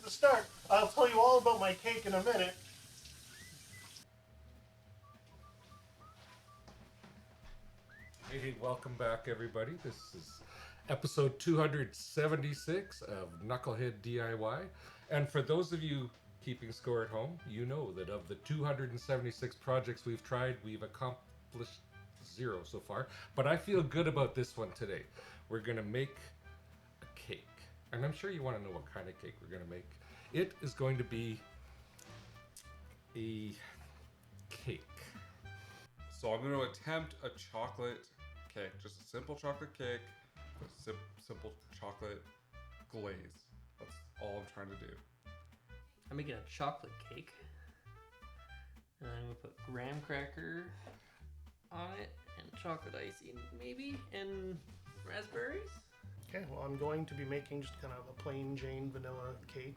the start. I'll tell you all about my cake in a minute. Hey, welcome back, everybody. This is episode 276 of Knucklehead DIY. And for those of you keeping score at home, you know that of the 276 projects we've tried, we've accomplished 0 so far. But I feel good about this one today. We're going to make a cake. And I'm sure you want to know what kind of cake we're going to make. It is going to be a cake. So I'm going to attempt a chocolate cake, just a simple chocolate cake with simple chocolate glaze. That's all I'm trying to do. I'm making a chocolate cake. And I'm gonna put graham cracker on it and chocolate icing maybe and raspberries. Okay, well, I'm going to be making just kind of a plain Jane vanilla cake,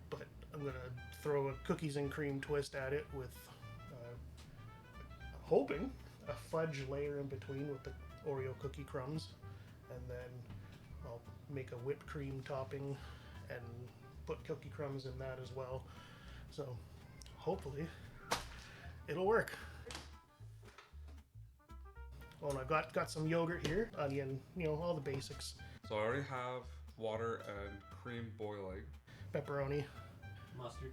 but I'm going to throw a cookies and cream twist at it with, hoping, a fudge layer in between with the Oreo cookie crumbs, and then I'll make a whipped cream topping and put cookie crumbs in that as well. So hopefully it'll work. Oh, and I got some yogurt here, onion, all the basics. So I already have water and cream boiling. Pepperoni. Mustard.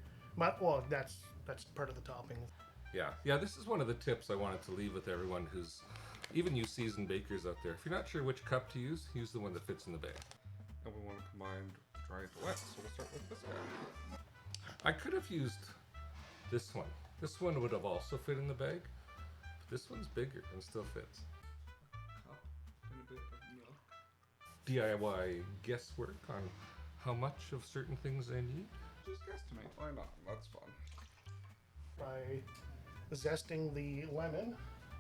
Well, that's part of the topping. Yeah, this is one of the tips I wanted to leave with everyone who's, even you seasoned bakers out there. If you're not sure which cup to use the one that fits in the bag. And we want to combine dry to wet, so we'll start with this guy. I could have used this one. This one would have also fit in the bag. But this one's bigger and still fits. Cup and a bit of milk. DIY guesswork on how much of certain things I need. Just guesstimate, why not? That's fun. By zesting the lemon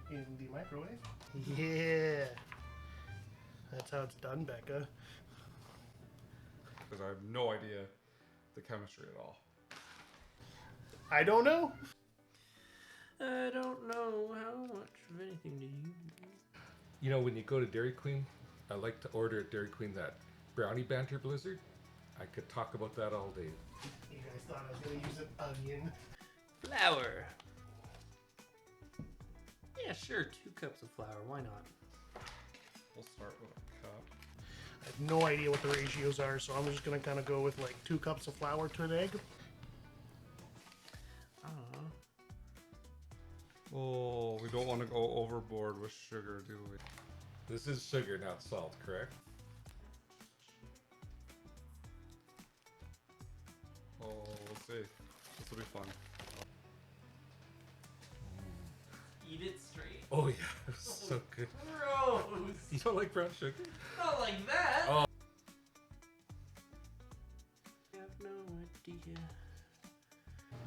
in the microwave. Yeah. That's how it's done, Becca. Because I have no idea the chemistry at all. I don't know. I don't know how much of anything to use. You know, when you go to Dairy Queen, I like to order at Dairy Queen that brownie banter blizzard. I could talk about that all day. You guys thought I was going to use an onion. Flour. Yeah, sure, 2 cups of flour, why not? We'll start with a cup. I have no idea what the ratios are, so I'm just going to kind of go with like 2 cups of flour to an egg. I don't know. Oh, we don't want to go overboard with sugar, do we? This is sugar, not salt, correct? Oh, we'll see. This will be fun. Eat it straight. Oh yeah, it's so good. Gross! You don't like brown sugar? Not like that! Oh. I have no idea.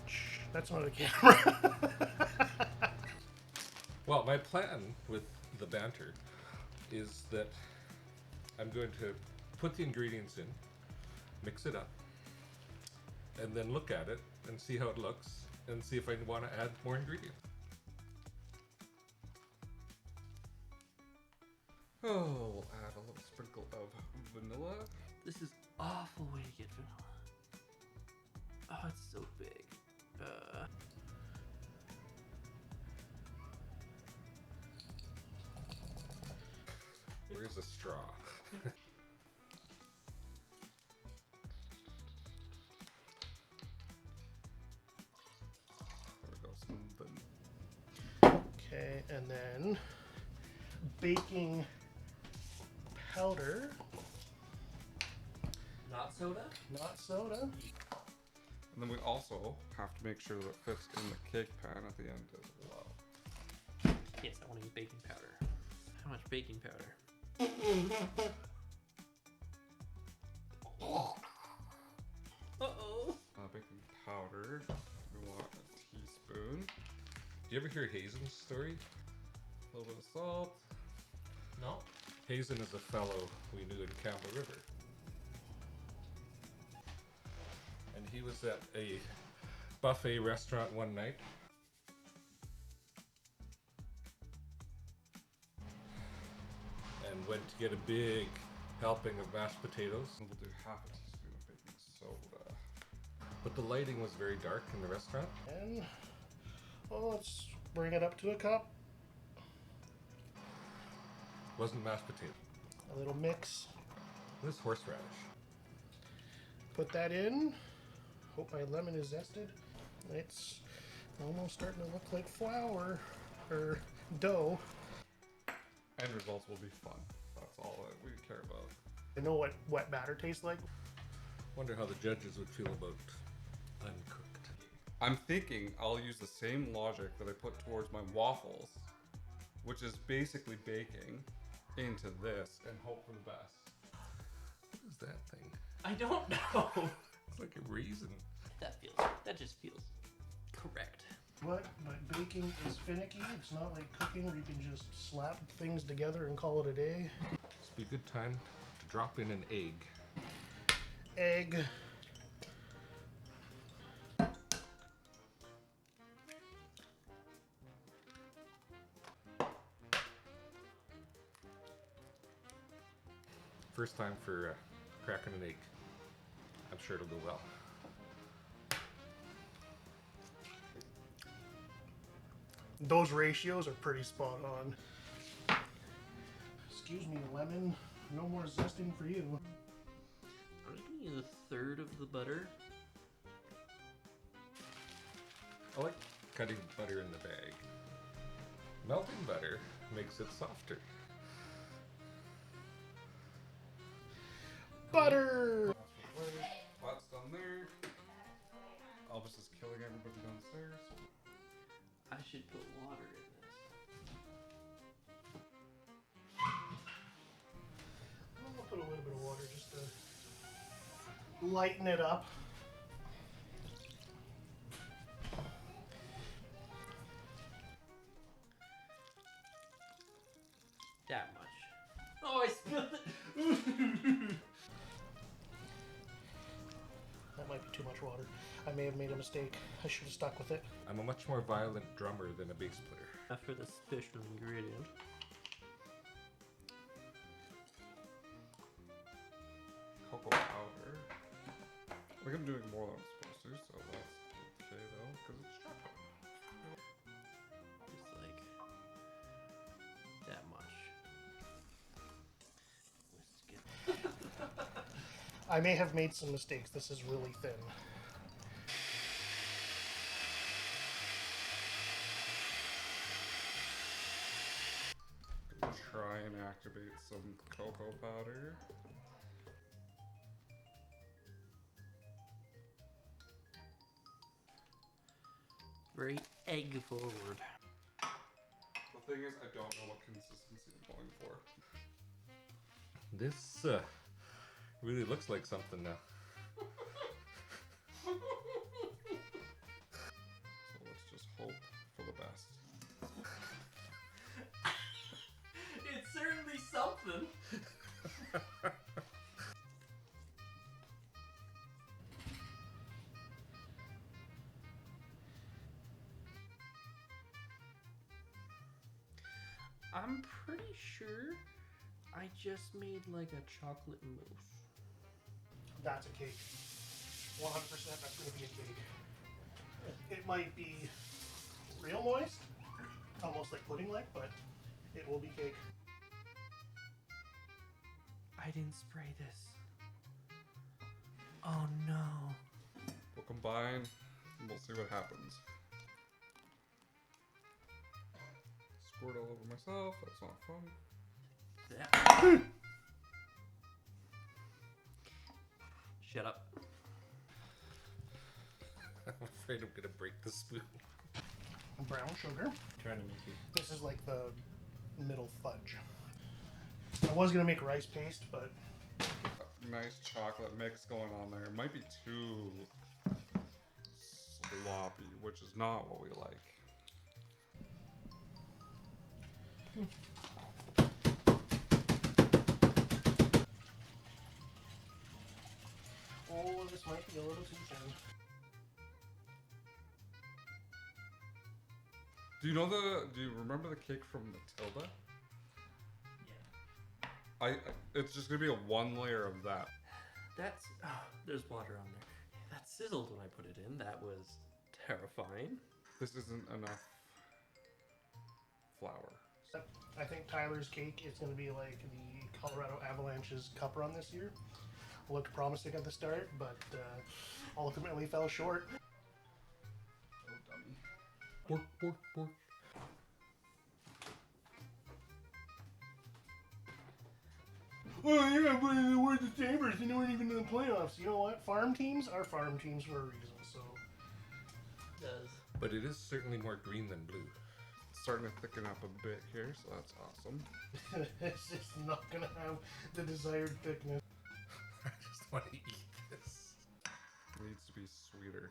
Shh, that's not a camera. Well, my plan with the banter is that I'm going to put the ingredients in, mix it up, and then look at it and see how it looks and see if I want to add more ingredients. Oh, we'll add a little sprinkle of vanilla. This is awful way to get vanilla. Oh, it's so big. Where's the straw? There we go, some vanilla. Okay, and then baking powder, Not soda? not soda. And then we also have to make sure that it fits in the cake pan at the end as well. Yes, I want to use baking powder. How much baking powder? Uh-oh. Baking powder, we want a teaspoon. Do you ever hear Hazen's story? A little bit of salt. No? Hazen is a fellow we knew in Campbell River. And he was at a buffet restaurant one night. And went to get a big helping of mashed potatoes. And we'll do half a teaspoon of baking soda. But the lighting was very dark in the restaurant. And let's bring it up to a cup. Wasn't mashed potato. A little mix. It was horseradish. Put that in. Hope my lemon is zested. It's almost starting to look like flour or dough. End results will be fun. That's all that we care about. I know what wet batter tastes like. Wonder how the judges would feel about uncooked. I'm thinking I'll use the same logic that I put towards my waffles, which is basically baking, into this and hope for the best. What is that thing? I don't know. It's like a raisin. That just feels correct. But baking is finicky. It's not like cooking where you can just slap things together and call it a day. This would be a good time to drop in an egg. Egg. First time for cracking an egg. I'm sure it'll go well. Those ratios are pretty spot on. Excuse me, lemon. No more zesting for you. I'm just gonna use a third of the butter. I like cutting butter in the bag. Melting butter makes it softer. Butter! That's done there. Elvis is killing everybody downstairs. I should put water in this. I'm gonna put a little bit of water just to lighten it up. That much. Oh, I spilled it. That might be too much water. I may have made a mistake. I should have stuck with it. I'm a much more violent drummer than a bass player. After the special ingredient. Cocoa powder. I think I'm doing more than I'm supposed to, so that's okay though, because it's chocolate. Just like that much. Let's get I may have made some mistakes. This is really thin. Gonna try and activate some cocoa powder. very egg forward. The thing is, I don't know what consistency I'm going for. This really looks like something now. So let's just hope for the best. It's certainly something. I'm pretty sure I just made like a chocolate mousse. That's a cake. 100% that's going to be a cake. It might be real moist, almost like pudding-like, but it will be cake. I didn't spray this. Oh no. We'll combine and we'll see what happens. Squirt all over myself, that's not fun. Yeah. Shut up. I'm afraid I'm gonna break the spoon. Brown sugar. Trying to make you. This is like the middle fudge. I was going to make rice paste, but Nice chocolate mix going on there. It might be too sloppy, which is not what we like. oh, this might be a little too thin. Do you remember the cake from Matilda? Yeah. It's just gonna be a one layer of that. That's. Oh, there's water on there. That's sizzled when I put it in. That was terrifying. This isn't enough flour. I think Tyler's cake is going to be like the Colorado Avalanche's cup run this year. Looked promising at the start, but ultimately fell short. Oh, dummy. Bork, bork, bork. Oh yeah, but they weren't the Sabres. They weren't even in the playoffs. You know what? Farm teams are farm teams for a reason. So Does. But it is certainly more green than blue. It's starting to thicken up a bit here, so that's awesome. it's just not going to have the desired thickness. I just want to eat this. It needs to be sweeter.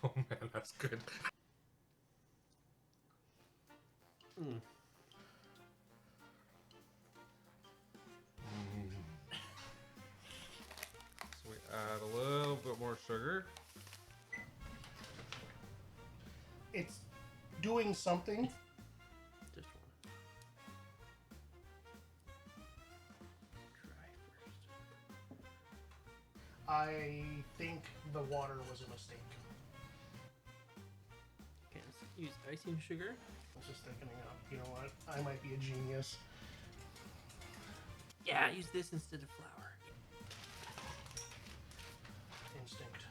Oh man, that's good. Mm. So we add a little bit more sugar. It's doing something. Just one. Try first. I think the water was a mistake. Okay, let's use icing sugar. It's just thickening up. You know what? I might be a genius. Yeah, use this instead of flour. Instinct.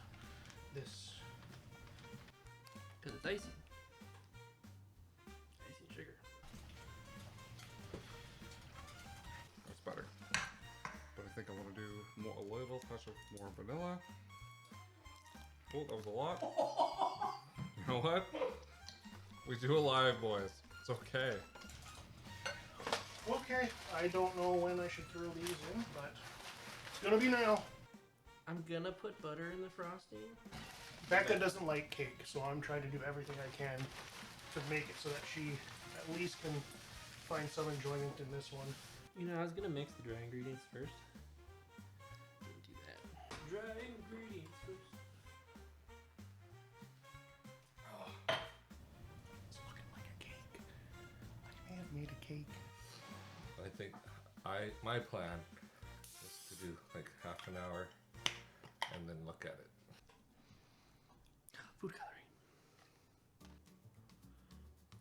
This. Because it's icing. Icing sugar. That's better. But I think I want to do more, a little touch of more vanilla. Oh, that was a lot. You know what? We do it live, boys. It's okay. Okay, I don't know when I should throw these in, but it's gonna be now. I'm gonna put butter in the frosting. Becca doesn't like cake, so I'm trying to do everything I can to make it so that she at least can find some enjoyment in this one. You know, I was gonna mix the dry ingredients first. Didn't do that. Dry ingredients first. It's looking like a cake. I may have made a cake. I think my plan is to do like half an hour and then look at it. Food coloring.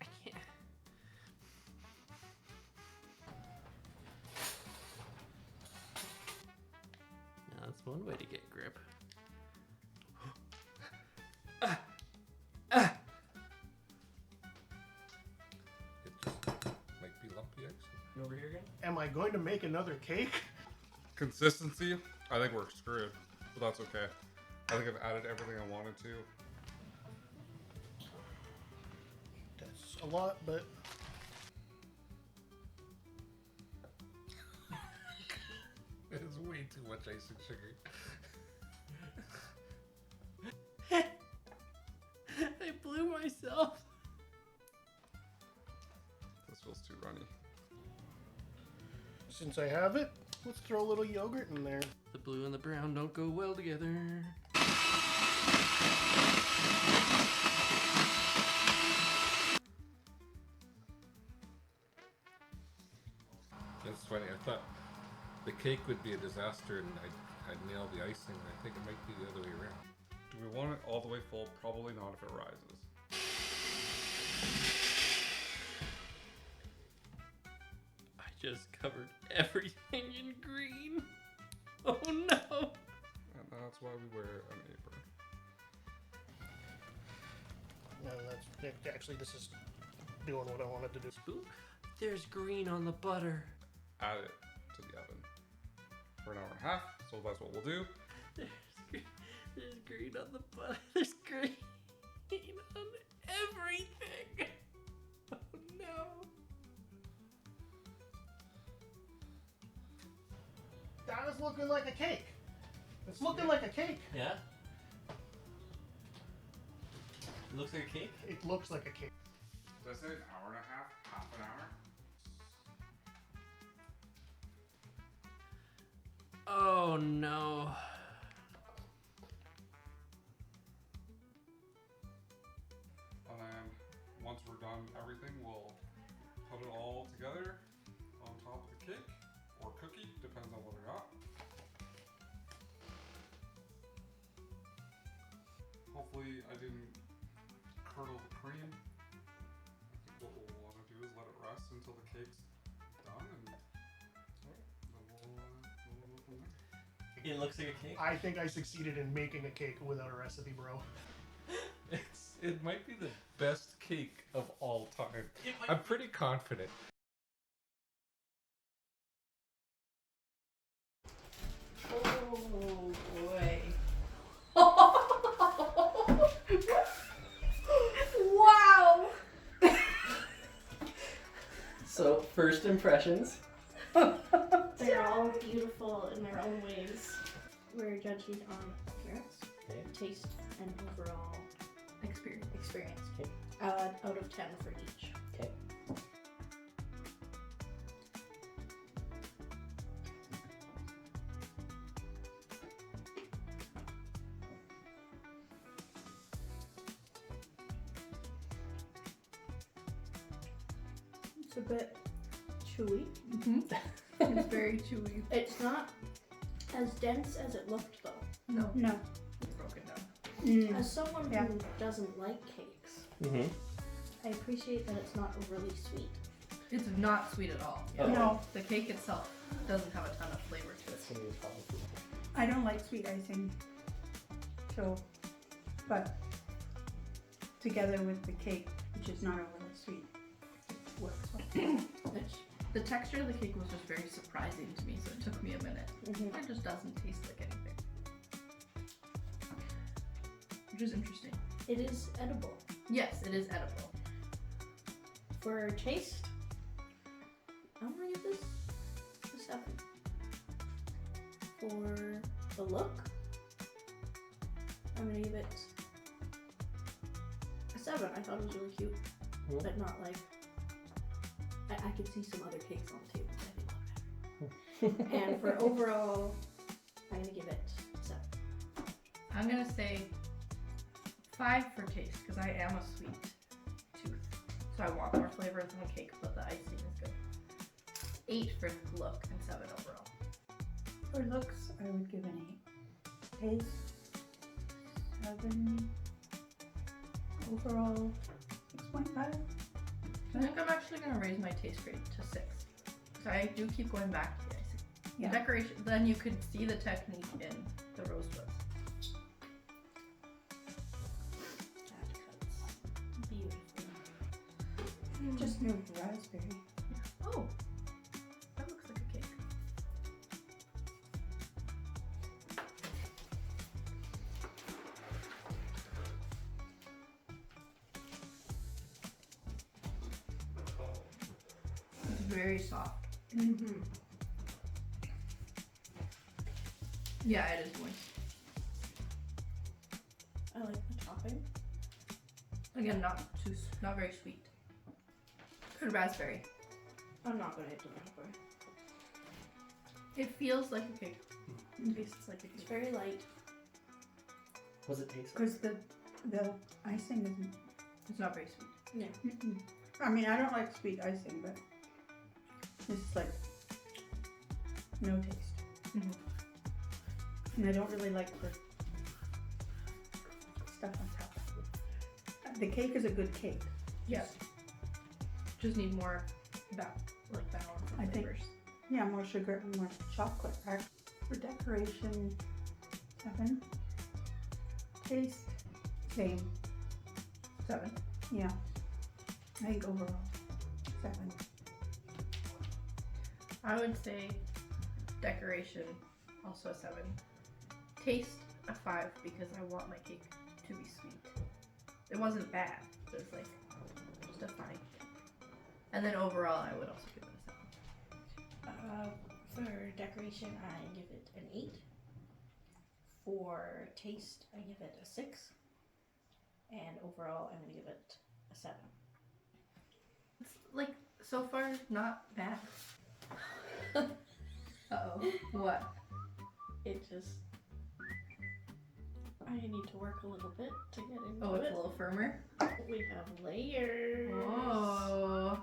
I can't. Now that's one way to get grip. It just might be lumpy icing. You over here again? Am I going to make another cake? Consistency, I think we're screwed. But that's okay. I think I've added everything I wanted to. That's a lot, but It's way too much icing sugar. I blew myself. This feels too runny. since I have it, let's throw a little yogurt in there. The blue and the brown don't go well together. It's funny, I thought the cake would be a disaster and I'd nail the icing. I think it might be the other way around. Do we want it all the way full? Probably not if it rises. I just covered everything in green. Oh no! And that's why we wear an apron. No, actually this is doing what I wanted to do. Spook? There's green on the butter. Add it to the oven for an hour and a half. So that's what we'll do. There's green on the butter. There's green on everything. Oh no! That is looking like a cake. It's looking like a cake. Yeah. It looks like a cake. It looks like a cake. Did I say an hour and a half? Half an hour? Oh no. And then once we're done everything, we'll put it all together on top of the cake or cookie, depends on what we got. I didn't curdle the cream. I think what we'll want to do is let it rest until the cake's done, and then we'll go from there. It looks like a cake. I think I succeeded in making a cake without a recipe, bro. It might be the best cake of all time. I'm pretty confident. Oh boy. Wow! So, first impressions. They're all beautiful in their own ways. We're judging on appearance, Okay. taste, and overall Experience. experience. Okay. Out of 10 for each. Okay. It's a bit chewy. Mm-hmm. It's very chewy. It's not as dense as it looked though. No, No. it's broken down. As someone Yeah. who doesn't like cakes, Mm-hmm. I appreciate that it's not overly sweet. It's not sweet at all. Oh. No, The cake itself doesn't have a ton of flavor to it. That's gonna be a problem for me. I don't like sweet icing. So, but together with the cake, which is not overly sweet, it works well. The texture of the cake was just very surprising to me, so it took me a minute. Mm-hmm. It just doesn't taste like anything. Which is interesting. It is edible. Yes, it is edible. For taste, I'm gonna give this a 7. For the look, I'm gonna give it a 7. I thought it was really cute, Cool. but not like. I could see some other cakes on the table that I think look better. And for overall, I'm gonna give it a 7. I'm gonna say 5 for taste, because I am a sweet tooth. So I want more flavor than the cake, but the icing is good. 8 for look and 7 overall. For looks, I would give an 8. Taste, 7. Overall, 6.5. I think I'm actually gonna raise my taste grade to 6. So I do keep going back to the icing. Yeah. The decoration, then you could see the technique in the rose buds. That cuts beautifully. Just no raspberry. Oh, that looks like a cake. It's very soft. Mm-hmm. Yeah, it is moist. I like the topping. Again, not very sweet. Good raspberry. I'm not gonna hit the raspberry. It feels like a cake. It tastes like a It's cake. very light. What's it taste like? Because the icing isn't. It's not very sweet. Mm-mm. I mean, I don't like sweet icing, but this is like no taste. Mhm. And I don't really like the stuff on top. The cake is a good cake. Yeah. Just need more balance I of think- flavors. Yeah, more sugar and more chocolate. Right? For decoration, 7. Taste, same. 7. Yeah. I think overall, 7. I would say decoration, also a 7. Taste, a 5, because I want my cake to be sweet. It wasn't bad, it was like just a fine cake. And then overall, I would also give it a 7. For decoration, I give it an 8. For taste, I give it a 6. And overall, I'm gonna give it a 7. It's like, so far, not bad. Uh-oh. What? It just. I need to work a little bit to get into Oh, it's it. a little firmer? We have layers. Oh.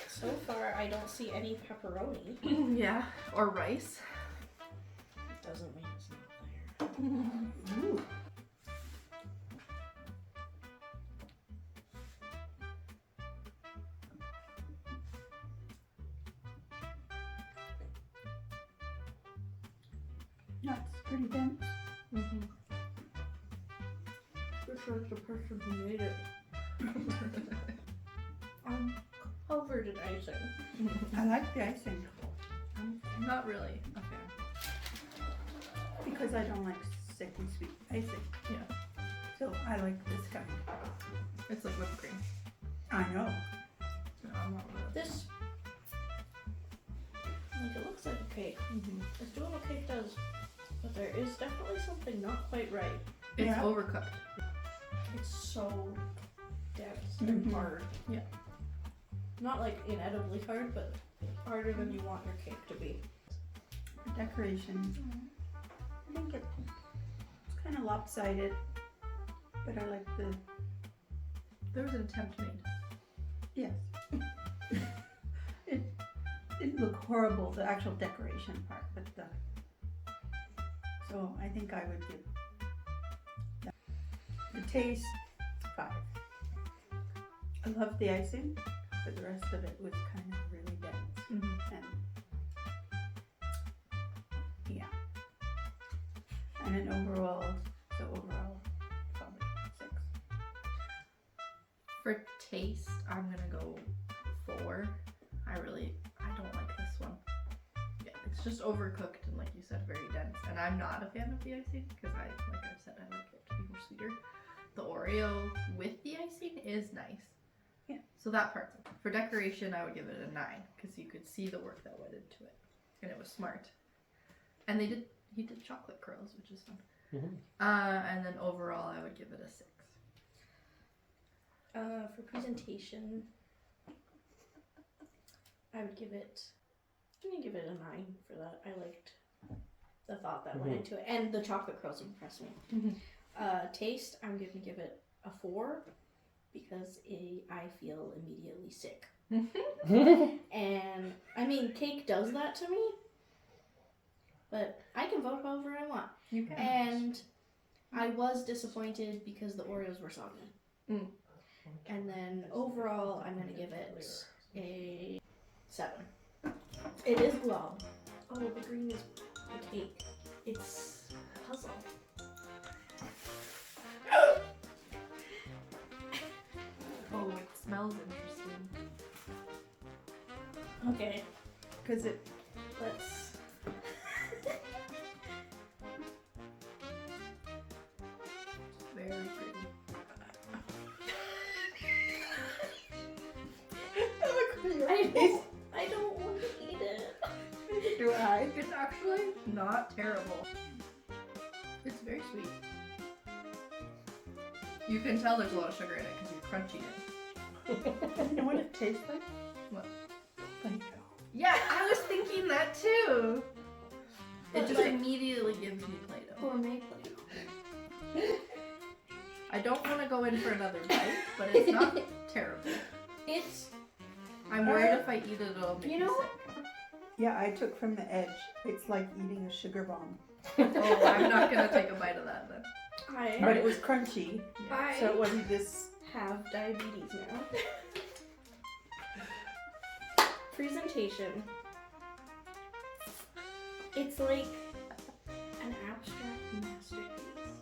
So far, I don't see any pepperoni. Yeah. Or rice. Doesn't mean it's not there. That's pretty dense. Mm-hmm. Just like the person who made it. I'm covered in icing. I like the icing I'm not really a fan. because I don't like sickly sweet icing. Yeah. So I like this kind. It's like whipped cream. I know. No, I'm not really. This, like, it looks like a cake. Mm-hmm. It's doing what cake does, but there is definitely something not quite right. It's Yeah. overcooked. It's so dense and Mhm. hard. Yeah. Not like inedibly hard, but harder than you want your cake to be. For decoration, I think it's kind of lopsided, but I like the There was an attempt made. yes. It didn't look horrible, the actual decoration part, but so I think I would give the taste 5. I love the icing, but the rest of it was kind of really dense. Mm-hmm. And yeah. And an overall, probably 6. For taste, I'm gonna go 4. I don't like this one. Yeah, it's just overcooked and, like you said, very dense. And I'm not a fan of the icing because like I've said, I like it to be more sweeter. The Oreo with the icing is nice. Yeah. So that part's okay. For decoration, I would give it a 9 because you could see the work that went into it, and it was smart. And he did chocolate curls, which is fun. And then overall, I would give it a 6. For presentation, I'm gonna give it a 9 for that. I liked the thought that went into it, and the chocolate curls impressed me. Mhm. Taste, I'm gonna give it a 4 because I feel immediately sick. And I mean, cake does that to me, but I can vote however I want. You can. And I was disappointed because the Oreos were soggy. Mm. And then overall, I'm gonna give it a 7. It is glob. Oh, the green is the cake. It's a puzzle. Oh, it smells interesting. Okay, Because it, let's. Very pretty. I don't want to eat it. Do I? It's actually not terrible. It's very sweet. You can tell there's a lot of sugar in it because you're crunching it. you know what it tastes like? What? Play-Doh. Yeah, I was thinking that too. It But just like- immediately gives me Play-Doh. Gourmet Play-Doh. I don't want to go in for another bite, but it's not terrible. It's I'm worried if I eat it, it'll make You me know- sick. Yeah, I took from the edge. It's like eating a sugar bomb. Oh, I'm not gonna take a bite of that then. But it was crunchy, I so it wasn't this. have diabetes now. Presentation. It's like an abstract masterpiece.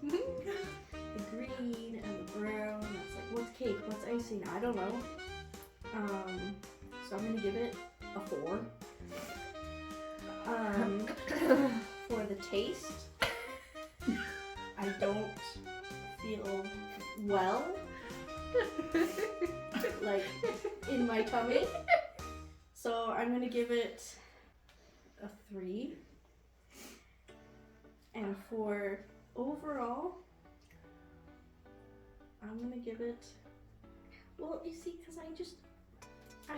The green and the brown. It's like, what's cake? What's icing? I don't know. So I'm gonna give it a 4. For the taste, I don't feel well, like in my tummy. So I'm gonna give it a 3. And for overall, I'm gonna give it. Well, you see, because I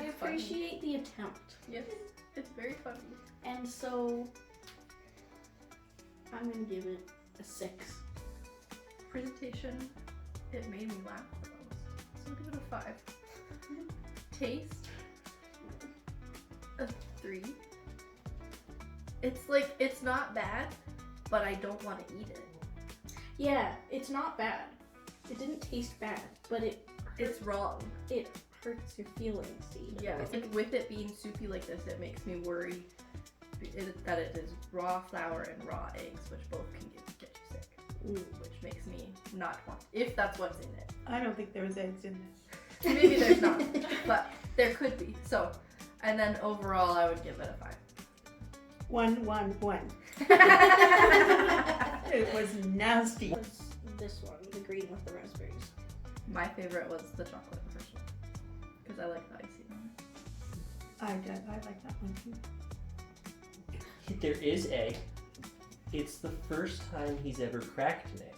It's appreciate the attempt. Yes, it's very funny. And so I'm gonna give it a 6. Presentation, it made me laugh the most. So I'll give it a 5. Taste, a 3. It's like, it's not bad, but I don't want to eat it. Yeah, it's not bad. It didn't taste bad, but It's wrong. it hurts your feelings to eat it. Yeah, it's like with it being soupy like this, it makes me worry that it is raw flour and raw eggs, which both can get you sick. Which makes me not want, if that's what's in it. I don't think there's eggs in this. Maybe there's not, but there could be. So, and then overall, I would give it a 5. 1, 1, 1. It was nasty. Was this one, the green with the raspberries. My favorite was the chocolate first one because I like the icing on it. I like that one too. There is egg. It's the first time he's ever cracked an egg.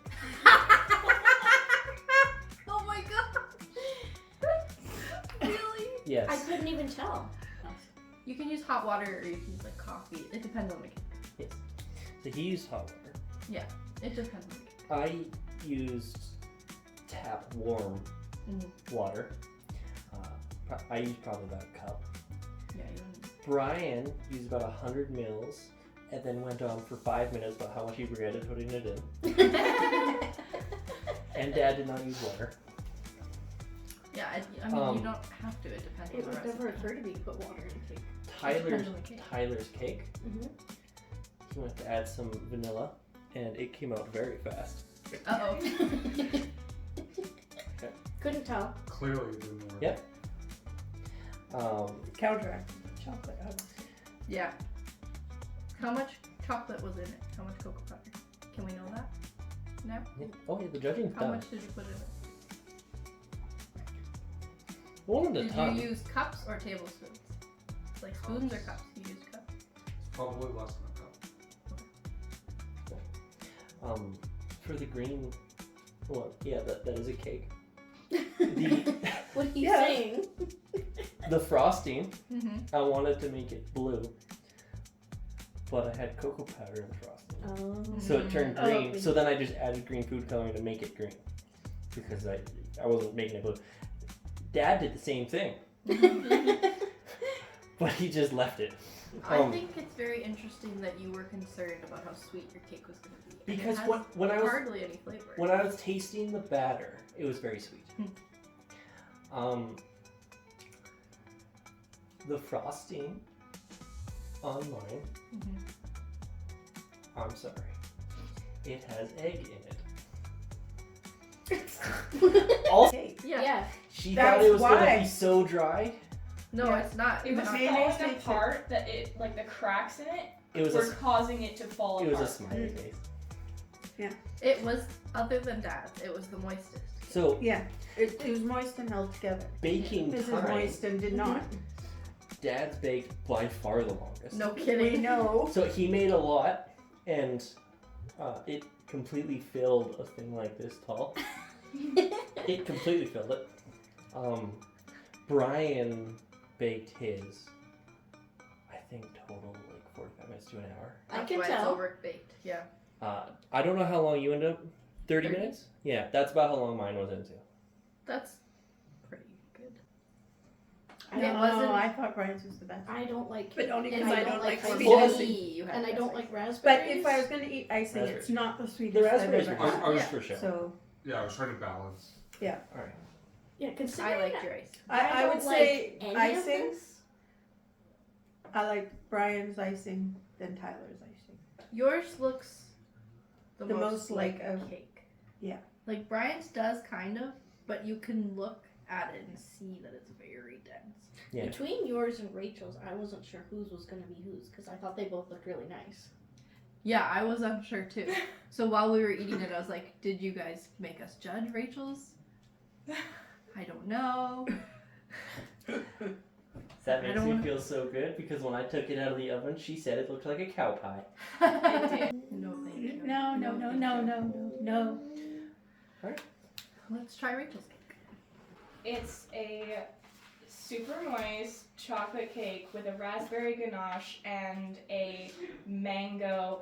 Oh my god! Really? Yes. I couldn't even tell. You can use hot water or you can use like coffee. It depends on the cake. Yes. So he used hot water. It depends on the cake. I used tap warm water. I used probably about a cup. Yeah, you don't need. Brian used about 100 mils and then went on for 5 minutes about how much he regretted putting it in. And Dad did not use water. Yeah, I mean, you don't have to. It depends It on the would recipe. never occur to me to put water in a cake. Tyler's on the cake. cake. Mm-hmm. He went to add some vanilla and it came out very fast. Uh-oh. Couldn't tell. Clearly it didn't work. Yep. Counteracted the chocolate. Yeah. How much chocolate was in it? How much cocoa powder? Can we know that? No? Oh yeah, the judging's How done. much did you put in it? One at a Did time. you use cups or tablespoons? Like spoons or cups? You used cups. Probably less than a cup. For the green one, yeah, that is a cake. What are you Yeah. saying? The frosting, Mm-hmm. I wanted to make it blue, but I had cocoa powder in the frosting. So it turned Oh, green. okay. So then I just added green food coloring to make it green. Because I wasn't making it blue. Dad did the same thing, but he just left it. I think it's very interesting that you were concerned about how sweet your cake was going to be. And Because it has when I was hardly any flavor. when I was tasting the batter, it was very sweet. The frosting on mine, Mhm. I'm sorry, it has egg in it. Cake. Yeah. She That's thought it was why. gonna be so dry. No, Yeah. it's not. It was Not- mayonnaise falling makes it- apart that it, like the cracks in it, It was were causing it to fall it apart. was a smiley face. It was, other than Dad's, it was the moistest. So Yeah, it was moist and held together. baking This is time, moist and did not. Dad's baked by far the longest. No We kidding. know. So he made a lot, and it completely filled a thing like this tall. It completely filled it. Brian baked his, I think total like 45 minutes to an hour. I That's can why tell. It's overbaked. Yeah. I don't know how long you ended up. 30 30. minutes? Yeah, that's about how long mine was into. That's pretty good. I It don't, wasn't- I thought Brian's was the best. I don't like But only and because I don't like ice sweet cream. icing. You had And I this don't icing. like raspberries. But if I was going to eat icing, Raspberries. it's not the sweetest The raspberries I've are ever good. had. Yeah. For sure. So Yeah, I was trying to balance. Alright. Yeah, considering I liked your ice. I would don't say like any of icing. this. I like Brian's icing than Tyler's icing. Yours looks the most like a- cake. yeah. Like Brian's does kind of, but you can look at it and see that it's very dense. Yeah. Between yours and Rachel's, I wasn't sure whose was going to be whose because I thought they both looked really nice. Yeah, I was unsure too. So while we were eating it, I was like, "Did you guys make us judge Rachel's?" I don't know. That I makes don't me wanna- feel so good because when I took it out of the oven, she said it looked like a cow pie. No, thank you. No, no, no, thank no, you. no, no. Let's try Rachel's cake. It's a super moist chocolate cake with a raspberry ganache and a mango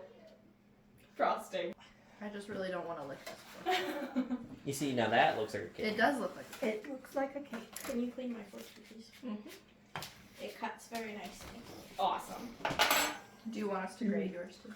frosting. I just really don't want to lick this one. You see, now that looks like a cake. It does look like It looks like a cake. Can you clean my fork, please? Mhm. It cuts very nicely. Awesome. Do you want us to grade yours too?